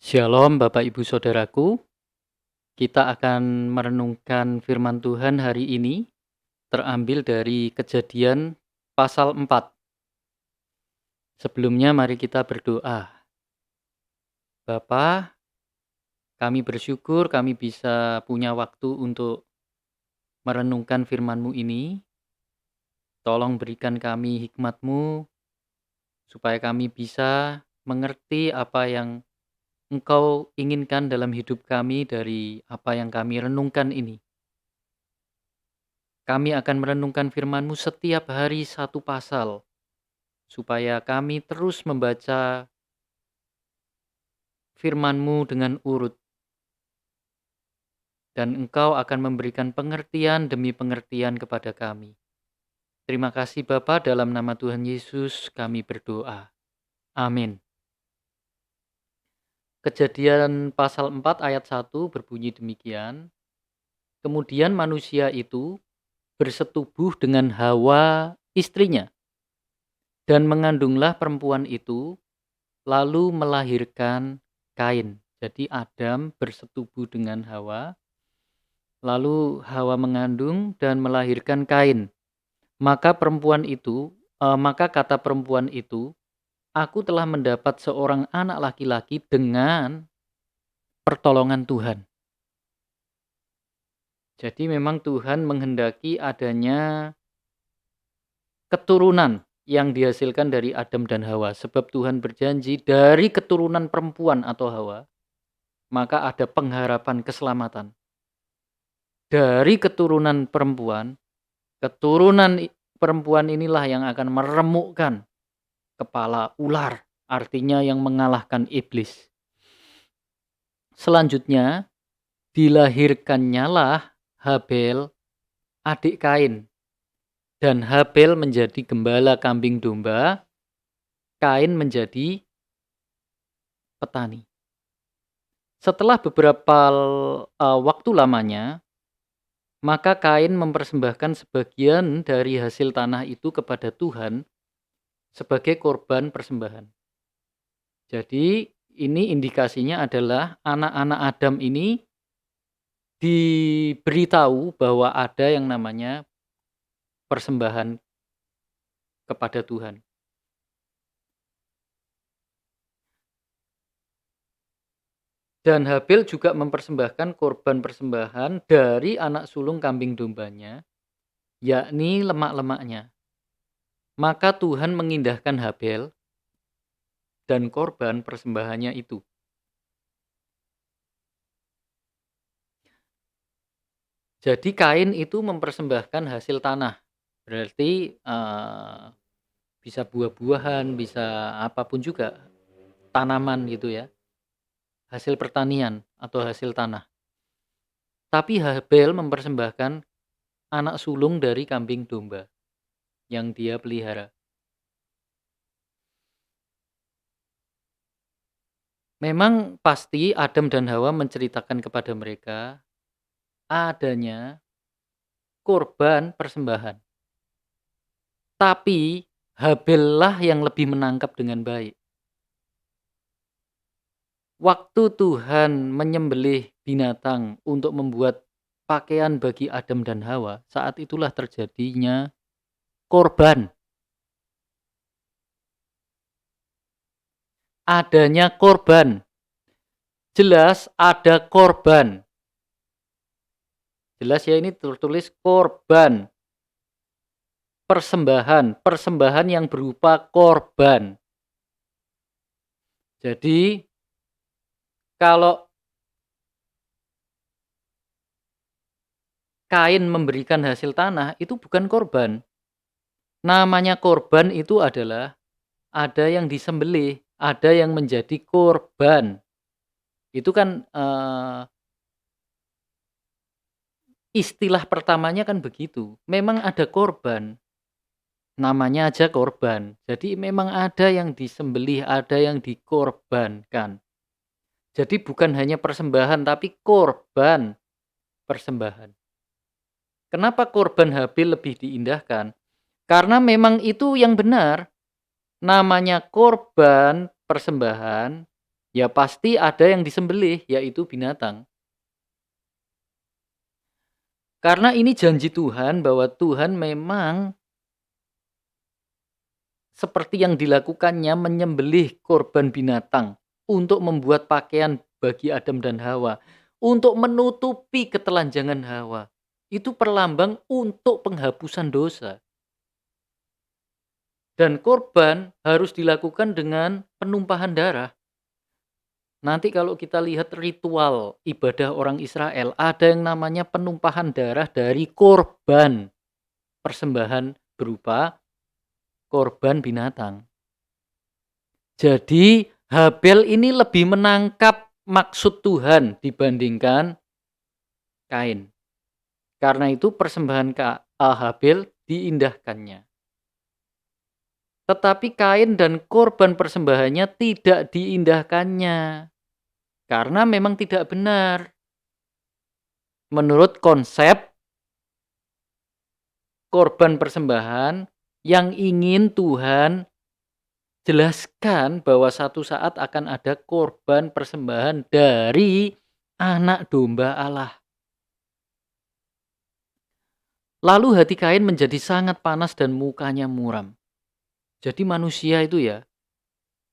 Shalom Bapak Ibu Saudaraku, kita akan merenungkan firman Tuhan hari ini terambil dari Kejadian pasal 4. Sebelumnya mari kita berdoa. Bapa, kami bersyukur kami bisa punya waktu untuk merenungkan firman-Mu ini. Tolong berikan kami hikmat-Mu supaya kami bisa mengerti apa yang Engkau inginkan dalam hidup kami dari apa yang kami renungkan ini. Kami akan merenungkan firman-Mu setiap hari satu pasal, supaya kami terus membaca firman-Mu dengan urut, dan Engkau akan memberikan pengertian demi pengertian kepada kami. Terima kasih Bapa, dalam nama Tuhan Yesus kami berdoa. Amin. Kejadian pasal 4 ayat 1 berbunyi demikian. Kemudian manusia itu bersetubuh dengan Hawa istrinya, dan mengandunglah perempuan itu, lalu melahirkan Kain. Jadi Adam bersetubuh dengan Hawa, lalu Hawa mengandung dan melahirkan Kain. Maka kata perempuan itu, aku telah mendapat seorang anak laki-laki dengan pertolongan Tuhan. Jadi memang Tuhan menghendaki adanya keturunan yang dihasilkan dari Adam dan Hawa. Sebab Tuhan berjanji dari keturunan perempuan atau Hawa, maka ada pengharapan keselamatan. Dari keturunan perempuan inilah yang akan meremukkan kepala ular, artinya yang mengalahkan iblis. Selanjutnya, dilahirkannyalah Habel, adik Kain. Dan Habel menjadi gembala kambing domba, Kain menjadi petani. Setelah beberapa waktu lamanya, maka Kain mempersembahkan sebagian dari hasil tanah itu kepada Tuhan sebagai korban persembahan. Jadi ini indikasinya adalah anak-anak Adam ini diberitahu bahwa ada yang namanya persembahan kepada Tuhan. Dan Habel juga mempersembahkan korban persembahan dari anak sulung kambing dombanya, yakni lemak-lemaknya. Maka Tuhan mengindahkan Habel dan korban persembahannya itu. Jadi Kain itu mempersembahkan hasil tanah. Berarti bisa buah-buahan, bisa apapun juga, tanaman gitu ya. Hasil pertanian atau hasil tanah. Tapi Habel mempersembahkan anak sulung dari kambing domba yang dia pelihara. Memang pasti Adam dan Hawa menceritakan kepada mereka adanya korban persembahan. Tapi Habel lah yang lebih menangkap dengan baik. Waktu Tuhan menyembelih binatang untuk membuat pakaian bagi Adam dan Hawa, saat itulah terjadinya korban. Adanya korban. Jelas ada korban. Jelas ya, ini tertulis korban. Persembahan yang berupa korban. Jadi kalau Kain memberikan hasil tanah, itu bukan korban. Namanya korban itu adalah ada yang disembelih, ada yang menjadi korban. Itu kan istilah pertamanya kan begitu. Memang ada korban. Namanya aja korban. Jadi memang ada yang disembelih, ada yang dikorbankan. Jadi bukan hanya persembahan, tapi korban persembahan. Kenapa korban Habel lebih diindahkan? Karena memang itu yang benar. Namanya korban persembahan Ya pasti ada yang disembelih, yaitu binatang. Karena ini janji Tuhan bahwa Tuhan memang seperti yang dilakukannya menyembelih korban binatang untuk membuat pakaian bagi Adam dan Hawa, untuk menutupi ketelanjangan Hawa. Itu perlambang untuk penghapusan dosa. Dan korban harus dilakukan dengan penumpahan darah. Nanti kalau kita lihat ritual ibadah orang Israel, ada yang namanya penumpahan darah dari korban persembahan berupa korban binatang. Jadi Habel ini lebih menangkap maksud Tuhan dibandingkan Kain. Karena itu persembahan Habel diindahkannya. Tetapi Kain dan korban persembahannya tidak diindahkannya. Karena memang tidak benar. Menurut konsep korban persembahan yang ingin Tuhan jelaskan bahwa satu saat akan ada korban persembahan dari anak domba Allah. Lalu hati Kain menjadi sangat panas dan mukanya muram. Jadi manusia itu ya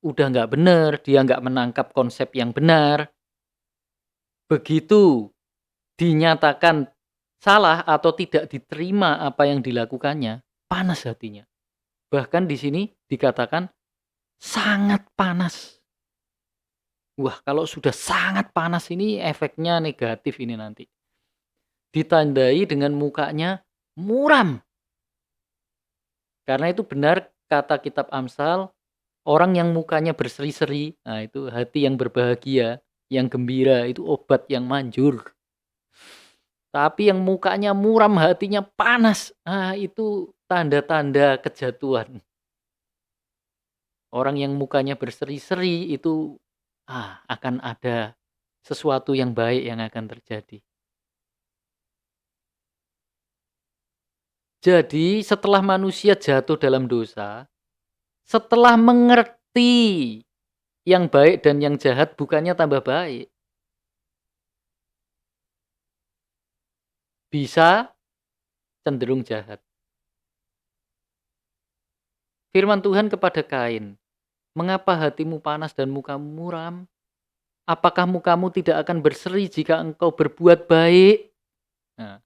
udah nggak benar, dia nggak menangkap konsep yang benar. Begitu dinyatakan salah atau tidak diterima apa yang dilakukannya, panas hatinya. Bahkan di sini dikatakan sangat panas. Wah, kalau sudah sangat panas ini efeknya negatif ini nanti. Ditandai dengan mukanya muram. Karena itu benar kata kitab Amsal, orang yang mukanya berseri-seri, nah itu hati yang berbahagia, yang gembira, itu obat yang manjur. Tapi yang mukanya muram, hatinya panas, nah itu tanda-tanda kejatuhan. Orang yang mukanya berseri-seri itu akan ada sesuatu yang baik yang akan terjadi. Jadi setelah manusia jatuh dalam dosa, setelah mengerti yang baik dan yang jahat bukannya tambah baik. Bisa cenderung jahat. Firman Tuhan kepada Kain, "Mengapa hatimu panas dan mukamu muram? Apakah mukamu tidak akan berseri jika engkau berbuat baik? Nah,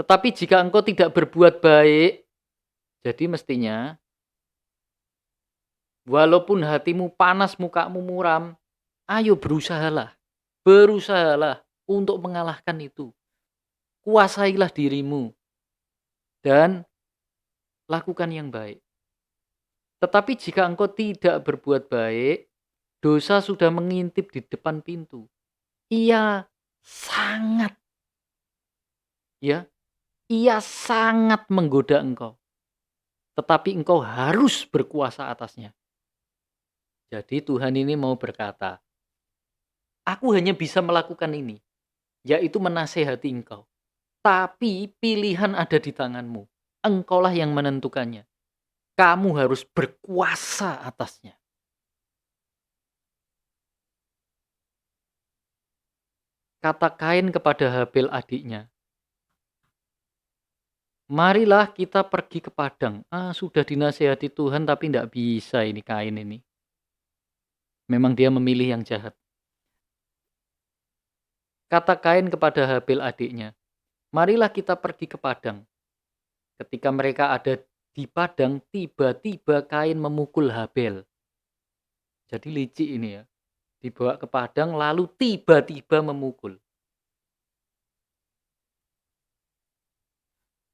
tetapi jika engkau tidak berbuat baik, jadi mestinya walaupun hatimu panas, mukamu muram, ayo berusahalah. Berusahalah untuk mengalahkan itu. Kuasailah dirimu dan lakukan yang baik. Tetapi jika engkau tidak berbuat baik, dosa sudah mengintip di depan pintu. Ia sangat ya, ia sangat menggoda engkau. Tetapi engkau harus berkuasa atasnya." Jadi Tuhan ini mau berkata, "Aku hanya bisa melakukan ini, yaitu menasehati engkau. Tapi pilihan ada di tanganmu. Engkaulah yang menentukannya. Kamu harus berkuasa atasnya." Kata Kain kepada Habel adiknya, "Marilah kita pergi ke padang." Sudah dinasehati Tuhan tapi tidak bisa ini Kain ini. Memang dia memilih yang jahat. Kata Kain kepada Habel adiknya, "Marilah kita pergi ke padang." Ketika mereka ada di padang, tiba-tiba Kain memukul Habel. Jadi licik ini ya. Dibawa ke padang lalu tiba-tiba memukul.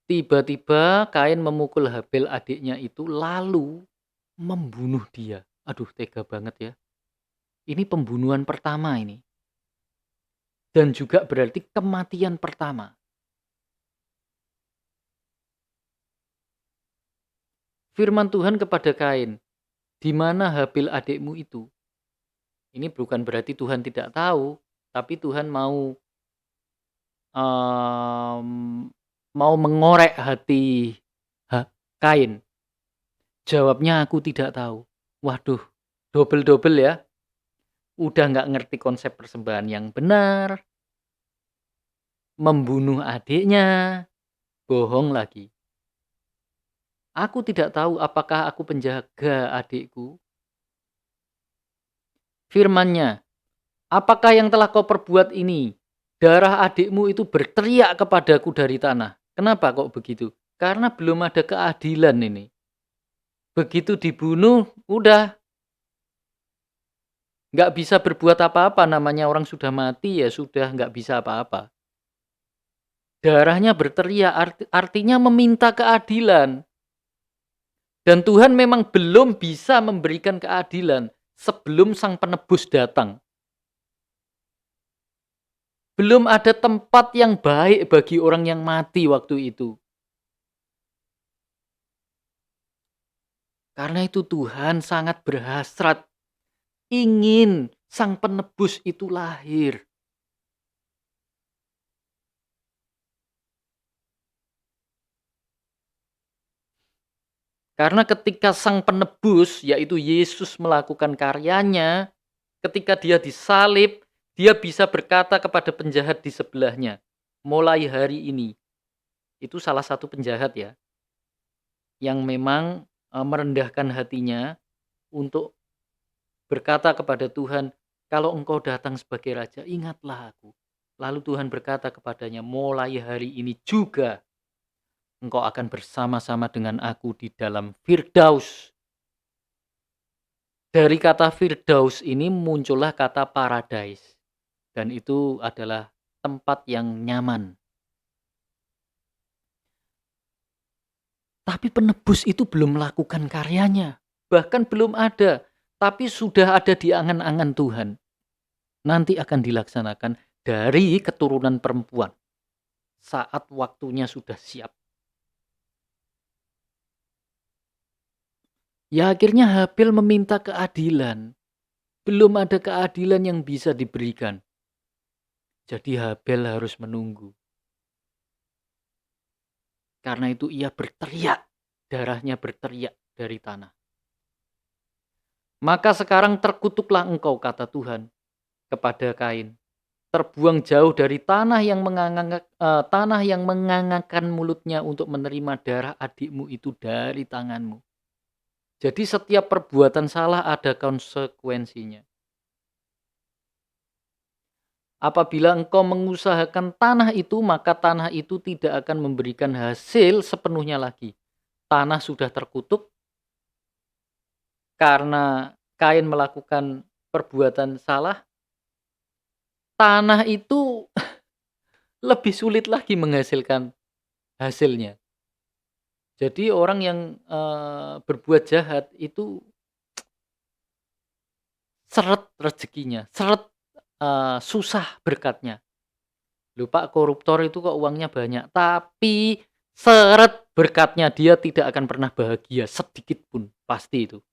Tiba-tiba Kain memukul Habel adiknya itu lalu membunuh dia. Aduh, tega banget ya. Ini pembunuhan pertama ini. Dan juga berarti kematian pertama. Firman Tuhan kepada Kain, "Di mana Habel adikmu itu?" Ini bukan berarti Tuhan tidak tahu, tapi Tuhan mmm, mau mengorek hati Kain. Jawabnya, "Aku tidak tahu." Waduh, double-double ya. udah nggak ngerti konsep persembahan yang benar, membunuh adiknya, bohong lagi. Aku tidak tahu apakah aku penjaga adikku. Firman-Nya, apakah yang telah kau perbuat ini? Darah adikmu itu berteriak kepadaku dari tanah. Kenapa kok begitu? Karena belum ada keadilan ini. Begitu dibunuh, udah nggak bisa berbuat apa-apa. Namanya orang sudah mati ya sudah nggak bisa apa-apa. Darahnya berteriak artinya meminta keadilan. Dan Tuhan memang belum bisa memberikan keadilan sebelum Sang Penebus datang. Belum ada tempat yang baik bagi orang yang mati waktu itu. Karena itu Tuhan sangat berhasrat ingin Sang Penebus itu lahir. Karena ketika Sang Penebus, yaitu Yesus melakukan karyanya, ketika dia disalib, dia bisa berkata kepada penjahat di sebelahnya, mulai hari ini. Itu salah satu penjahat ya, yang memang merendahkan hatinya untuk berkata kepada Tuhan, kalau engkau datang sebagai raja, ingatlah aku. Lalu Tuhan berkata kepadanya, mulai hari ini juga engkau akan bersama-sama dengan aku di dalam Firdaus. Dari kata Firdaus ini muncullah kata paradise. Dan itu adalah tempat yang nyaman. Tapi penebus itu belum melakukan karyanya. Bahkan belum ada. Tapi sudah ada di angan-angan Tuhan. Nanti akan dilaksanakan dari keturunan perempuan. Saat waktunya sudah siap. Ya akhirnya Habil meminta keadilan. Belum ada keadilan yang bisa diberikan. Jadi Habil harus menunggu. Karena itu ia berteriak. Darahnya berteriak dari tanah. Maka sekarang terkutuklah engkau, kata Tuhan kepada Kain. Terbuang jauh dari tanah yang mengangangkan mulutnya untuk menerima darah adikmu itu dari tanganmu. Jadi setiap perbuatan salah ada konsekuensinya. Apabila engkau mengusahakan tanah itu, maka tanah itu tidak akan memberikan hasil sepenuhnya lagi. Tanah sudah terkutuk karena Kain melakukan perbuatan salah. Tanah itu lebih sulit lagi menghasilkan hasilnya. Jadi orang yang berbuat jahat itu seret rezekinya, seret susah berkatnya. Lupa koruptor itu kok uangnya banyak, tapi seret berkatnya dia tidak akan pernah bahagia sedikit pun, pasti itu.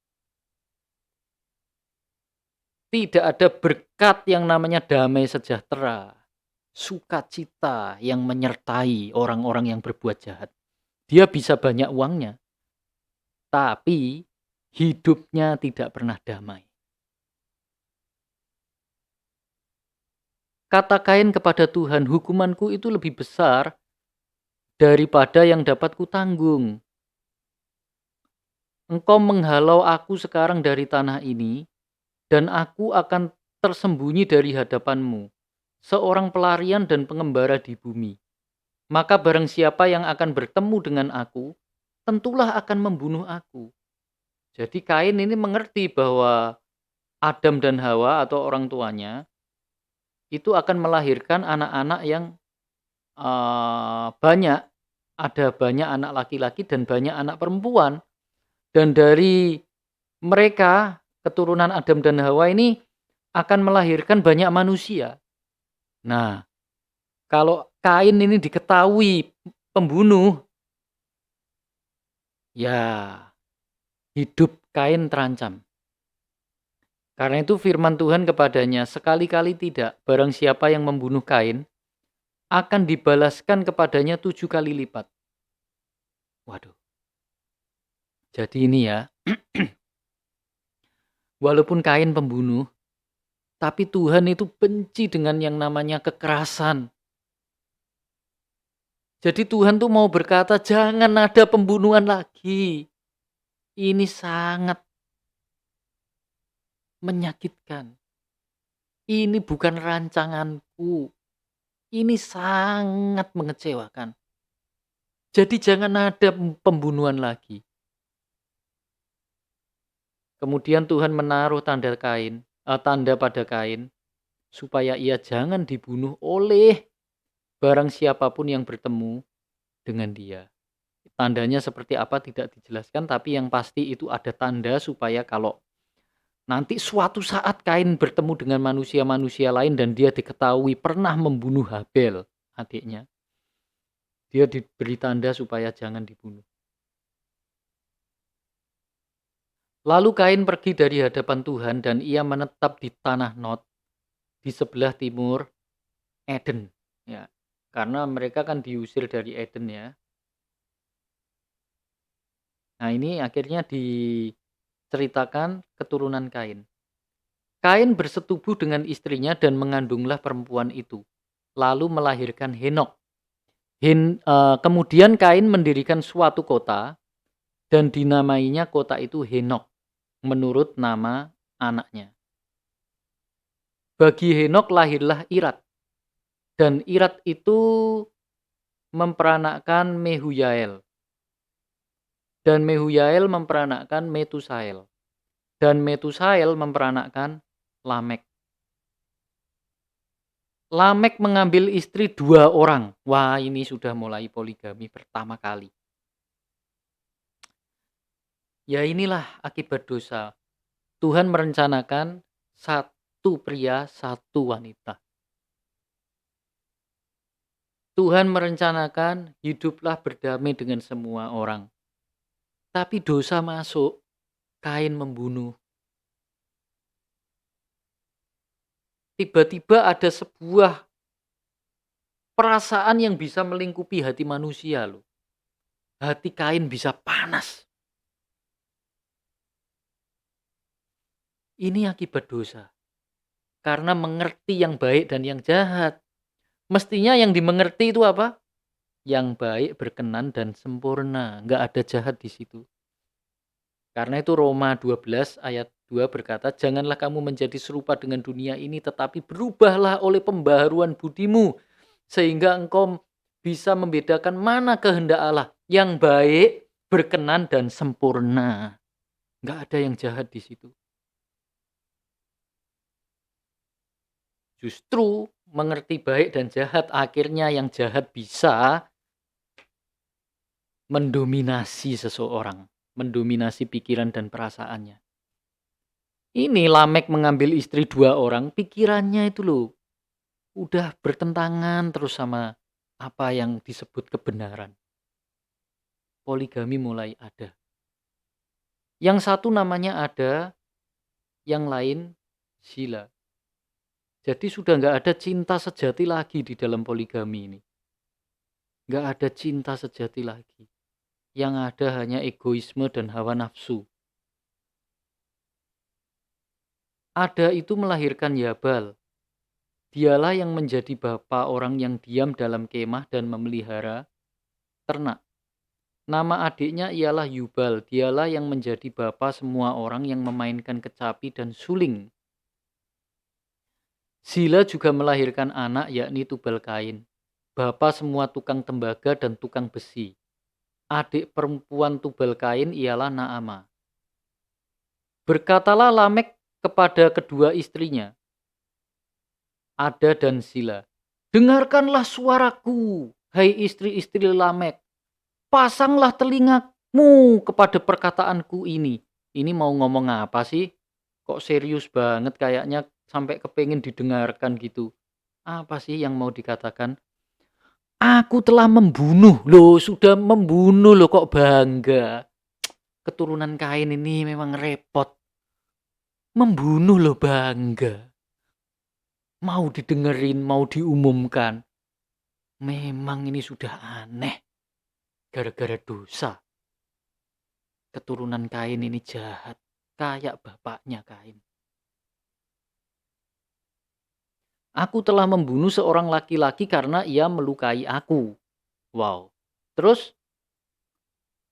Tidak ada berkat yang namanya damai sejahtera, sukacita yang menyertai orang-orang yang berbuat jahat. Dia bisa banyak uangnya, tapi hidupnya tidak pernah damai. Kata Kain kepada Tuhan, hukumanku itu lebih besar daripada yang dapat kutanggung. Engkau menghalau aku sekarang dari tanah ini, dan aku akan tersembunyi dari hadapanmu, seorang pelarian dan pengembara di bumi. Maka barang siapa yang akan bertemu dengan aku, tentulah akan membunuh aku. Jadi Kain ini mengerti bahwa Adam dan Hawa atau orang tuanya itu akan melahirkan anak-anak yang banyak. Ada banyak anak laki-laki dan banyak anak perempuan. Dan dari mereka, keturunan Adam dan Hawa ini akan melahirkan banyak manusia. Nah, kalau Kain ini diketahui pembunuh, ya hidup Kain terancam. Karena itu firman Tuhan kepadanya, sekali-kali tidak, barang siapa yang membunuh Kain, akan dibalaskan kepadanya 7 kali lipat. Waduh. Jadi ini ya, walaupun Kain pembunuh, Tapi Tuhan itu benci dengan yang namanya kekerasan. Jadi Tuhan tuh mau berkata, "Jangan ada pembunuhan lagi." Ini sangat menyakitkan. Ini bukan rancanganku. Ini sangat mengecewakan. Jadi jangan ada pembunuhan lagi. Kemudian Tuhan menaruh tanda pada Kain supaya ia jangan dibunuh oleh barang siapapun yang bertemu dengan dia. Tandanya seperti apa tidak dijelaskan, tapi yang pasti itu ada tanda supaya kalau nanti suatu saat Kain bertemu dengan manusia-manusia lain dan dia diketahui pernah membunuh Habel, adiknya, dia diberi tanda supaya jangan dibunuh. Lalu Kain pergi dari hadapan Tuhan dan ia menetap di tanah Nod di sebelah timur Eden. Ya, karena mereka kan diusir dari Eden ya. Nah ini akhirnya diceritakan keturunan Kain. Kain bersetubuh dengan istrinya dan mengandunglah perempuan itu. Lalu melahirkan Henok. Kemudian Kain mendirikan suatu kota dan dinamainya kota itu Henok menurut nama anaknya. Bagi Henok lahirlah Irat. Dan Irat itu memperanakkan Mehuyael. Dan Mehuyael memperanakkan Metusael. Dan Metusael memperanakkan Lamek. Lamek mengambil istri 2 orang. Wah, ini sudah mulai poligami pertama kali. Ya inilah akibat dosa. Tuhan merencanakan satu pria, satu wanita. Tuhan merencanakan hiduplah berdamai dengan semua orang. Tapi dosa masuk, Kain membunuh. Tiba-tiba ada sebuah perasaan yang bisa melingkupi hati manusia loh. Hati Kain bisa panas. Ini akibat dosa. Karena mengerti yang baik dan yang jahat. Mestinya yang dimengerti itu apa? Yang baik, berkenan, dan sempurna. Nggak ada jahat di situ. Karena itu Roma 12 ayat 2 berkata, "Janganlah kamu menjadi serupa dengan dunia ini, tetapi berubahlah oleh pembaharuan budimu, sehingga engkau bisa membedakan mana kehendak Allah yang baik, berkenan, dan sempurna." Nggak ada yang jahat di situ. Justru mengerti baik dan jahat, akhirnya yang jahat bisa mendominasi seseorang, mendominasi pikiran dan perasaannya. Ini Lamek mengambil istri 2 orang, pikirannya itu loh udah bertentangan terus sama apa yang disebut kebenaran. Poligami mulai ada. Yang satu namanya ada, yang lain Zila. Jadi sudah nggak ada cinta sejati lagi di dalam poligami ini. Nggak ada cinta sejati lagi. Yang ada hanya egoisme dan hawa nafsu. Ada itu melahirkan Yabal. Dialah yang menjadi bapa orang yang diam dalam kemah dan memelihara ternak. Nama adiknya ialah Yubal. Dialah yang menjadi bapa semua orang yang memainkan kecapi dan suling. Zila juga melahirkan anak yakni Tubal Kain. Bapa semua tukang tembaga dan tukang besi. Adik perempuan Tubal Kain ialah Naama. Berkatalah Lamek kepada kedua istrinya, Ada dan Zila, "Dengarkanlah suaraku, hai istri-istri Lamek. Pasanglah telingamu kepada perkataanku ini." Ini mau ngomong apa sih? Kok serius banget kayaknya sampai kepingin didengarkan gitu. Apa sih yang mau dikatakan? Aku telah membunuh. Loh, sudah membunuh loh kok bangga. Keturunan Kain ini memang repot. Membunuh loh bangga. Mau didengerin, mau diumumkan. Memang ini sudah aneh. Gara-gara dosa. Keturunan Kain ini jahat. Kayak bapaknya Kain. Aku telah membunuh seorang laki-laki karena ia melukai aku. Wow. Terus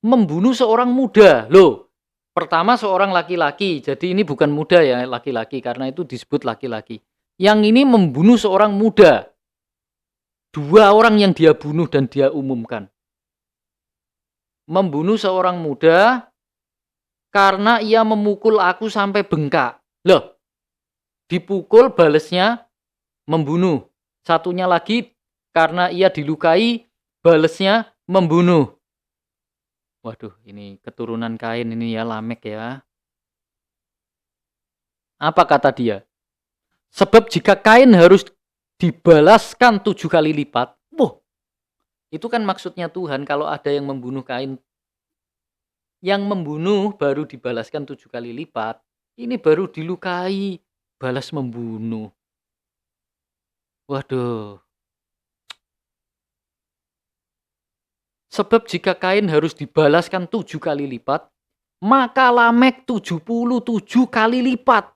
membunuh seorang muda. Loh, pertama seorang laki-laki. Jadi ini bukan muda ya, laki-laki karena itu disebut laki-laki. Yang ini membunuh seorang muda. Dua orang yang dia bunuh dan dia umumkan. Membunuh seorang muda karena ia memukul aku sampai bengkak. Loh, dipukul balesnya membunuh. Satunya lagi karena ia dilukai balesnya membunuh. Waduh, ini keturunan Kain ini ya, Lamek ya. Apa kata dia? Sebab jika Kain harus dibalaskan 7 kali lipat. Wah, itu kan maksudnya Tuhan kalau ada yang membunuh Kain. Yang membunuh baru dibalaskan 7 kali lipat. Ini baru dilukai, balas membunuh. Waduh. Sebab jika Kain harus dibalaskan 7 kali lipat, maka Lamek 77 kali lipat.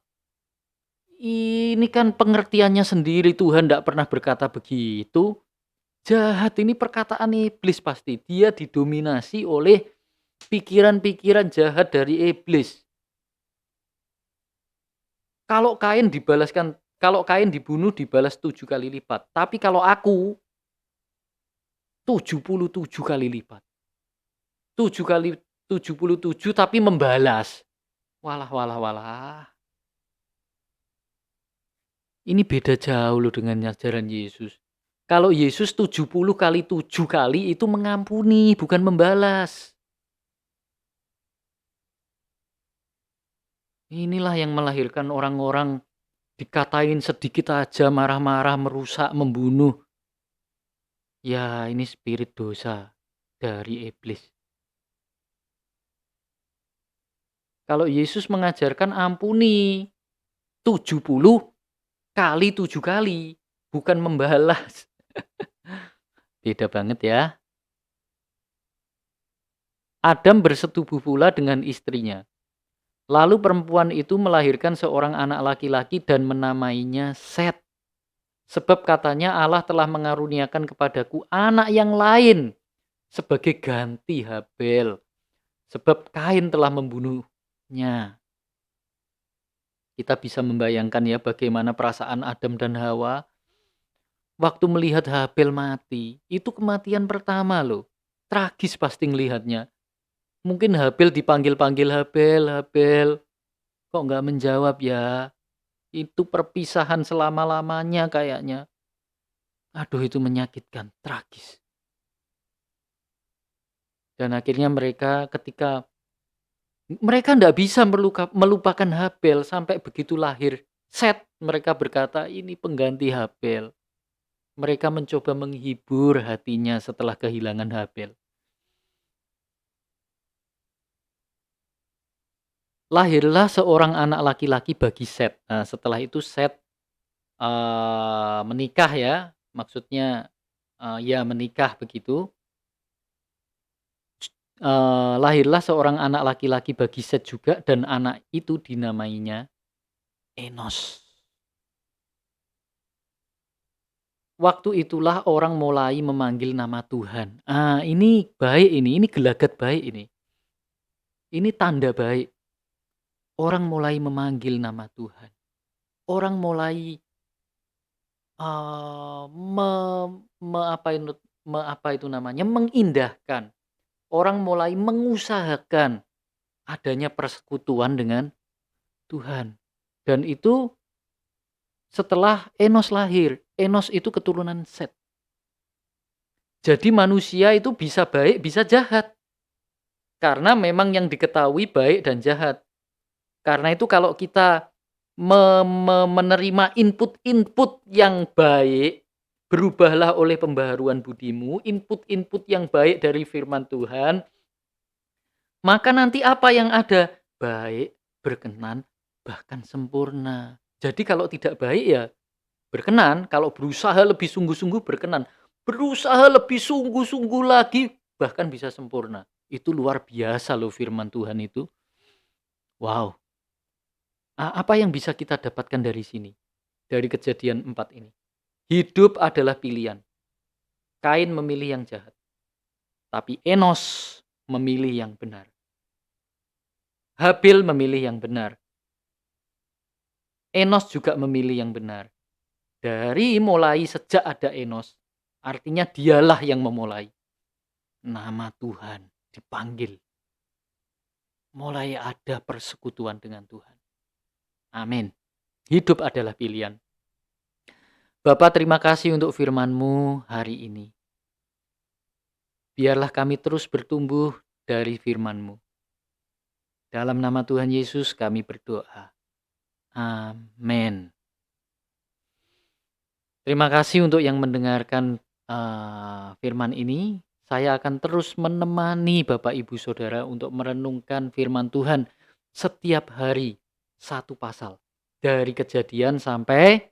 Ini kan pengertiannya sendiri, Tuhan tidak pernah berkata begitu. Jahat ini perkataan iblis pasti. Dia didominasi oleh pikiran-pikiran jahat dari iblis. Kalau Kain dibunuh dibalas 7 kali lipat. Tapi kalau aku 77 kali lipat. 7 kali 77 tapi membalas. Walah walah walah. Ini beda jauh loh dengan ajaran Yesus. Kalau Yesus 70 kali 7 kali itu mengampuni, bukan membalas. Inilah yang melahirkan orang-orang dikatain sedikit aja marah-marah, merusak, membunuh. Ya, ini spirit dosa dari iblis. Kalau Yesus mengajarkan ampuni 70 kali 7 kali, bukan membalas. Beda banget ya. Adam bersetubuh pula dengan istrinya. Lalu perempuan itu melahirkan seorang anak laki-laki dan menamainya Set. Sebab katanya Allah telah mengaruniakan kepadaku anak yang lain sebagai ganti Habel. Sebab Kain telah membunuhnya. Kita bisa membayangkan ya bagaimana perasaan Adam dan Hawa waktu melihat Habel mati. Itu kematian pertama loh. Tragis pasti ngelihatnya. Mungkin Habel dipanggil-panggil, Habel, Habel. Kok nggak menjawab ya? Itu perpisahan selama-lamanya kayaknya. Aduh, itu menyakitkan, tragis. Dan akhirnya ketika mereka nggak bisa melupakan Habel sampai begitu lahir Set, mereka berkata ini pengganti Habel. Mereka mencoba menghibur hatinya setelah kehilangan Habel. Lahirlah seorang anak laki-laki bagi Set. Nah, setelah itu Set menikah ya, maksudnya ya menikah begitu. Lahirlah seorang anak laki-laki bagi Set juga dan anak itu dinamainya Enos. Waktu itulah orang mulai memanggil nama Tuhan. Ini baik ini gelagat baik ini. Ini tanda baik. Orang mulai memanggil nama Tuhan. Orang mulai me me apa itu namanya, mengindahkan. Orang mulai mengusahakan adanya persekutuan dengan Tuhan. Dan itu setelah Enos lahir. Enos itu keturunan Set. Jadi manusia itu bisa baik, bisa jahat. Karena memang yang diketahui baik dan jahat. Karena itu kalau kita menerima input-input yang baik, berubahlah oleh pembaharuan budimu, input-input yang baik dari firman Tuhan, maka nanti apa yang ada? Baik, berkenan, bahkan sempurna. Jadi kalau tidak baik ya berkenan, kalau berusaha lebih sungguh-sungguh berkenan. Berusaha lebih sungguh-sungguh lagi bahkan bisa sempurna. Itu luar biasa loh firman Tuhan itu. Wow. Apa yang bisa kita dapatkan dari sini? dari Kejadian 4 ini. Hidup adalah pilihan. Kain memilih yang jahat, tapi Enos memilih yang benar. Habil memilih yang benar. Enos juga memilih yang benar. Dari mulai sejak ada Enos, artinya dialah yang memulai. Nama Tuhan dipanggil. Mulai ada persekutuan dengan Tuhan. Amin. Hidup adalah pilihan. Bapak, terima kasih untuk firman-Mu hari ini. Biarlah kami terus bertumbuh dari firman-Mu. Dalam nama Tuhan Yesus kami berdoa. Amin. Terima kasih untuk yang mendengarkan firman ini. Saya akan terus menemani Bapak Ibu Saudara untuk merenungkan firman Tuhan setiap hari satu pasal. Dari Kejadian sampai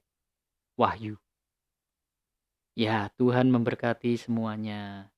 Wahyu. Ya, Tuhan memberkati semuanya.